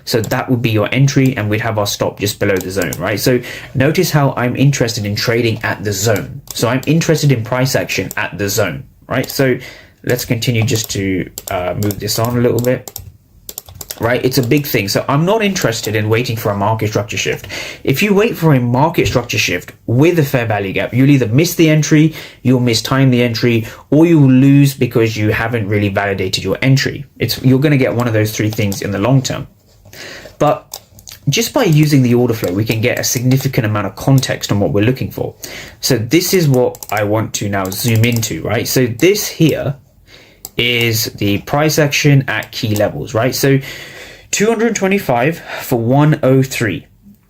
so that would be your entry, and we'd have our stop just below the zone, right? So notice how I'm interested in trading at the zone. So I'm interested in price action at the zone, right? So let's continue just to move this on a little bit, right? It's a big thing. So I'm not interested in waiting for a market structure shift. If you wait for a market structure shift with a fair value gap, you'll either miss the entry, you'll mistime the entry, or you will lose because you haven't really validated your entry. You're going to get one of those three things in the long term. But just by using the order flow, we can get a significant amount of context on what we're looking for. So this is what I want to now zoom into, right? So this here is the price action at key levels, right? So 225 for 103,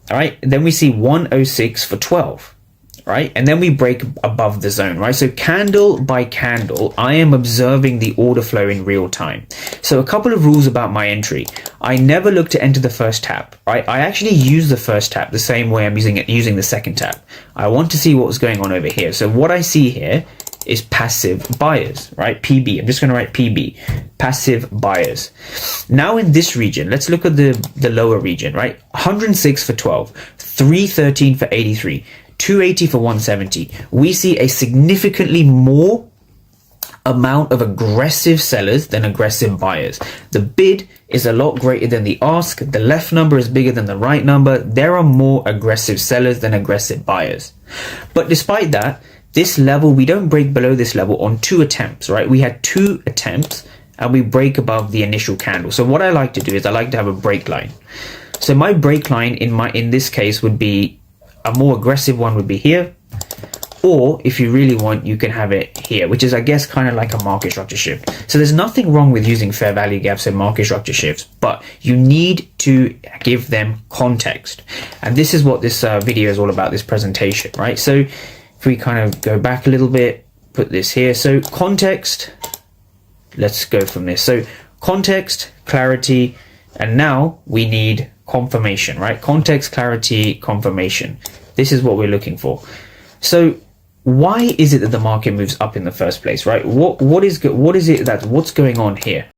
all right? Then we see 106 for 12, right? And then we break above the zone, right? So candle by candle, I am observing the order flow in real time. So a couple of rules about my entry. I never look to enter the first tap, right? I actually use the first tap the same way I'm using the second tap. I want to see what's going on over here. So what I see here is passive buyers, right? PB. I'm just going to write PB, passive buyers. Now in this region, let's look at the lower region, right? 106 for 12, 313 for 83, 280 for 170. We see a significantly more amount of aggressive sellers than aggressive buyers. The bid is a lot greater than the ask. The left number is bigger than the right number. There are more aggressive sellers than aggressive buyers. But despite that, this level, we don't break below this level on 2 attempts, right? We had 2 attempts and we break above the initial candle. So what I like to do is I like to have a break line. So my break line in this case would be a more aggressive one would be here. Or if you really want, you can have it here, which is, I guess, kind of like a market structure shift. So there's nothing wrong with using fair value gaps and market structure shifts, but you need to give them context. And this is what this video is all about, this presentation, right? So if we kind of go back a little bit, put this here. So context, let's go from this. So context, clarity, and now we need confirmation, right? Context, clarity, confirmation. This is what we're looking for. So why is it that the market moves up in the first place, right? What's going on here?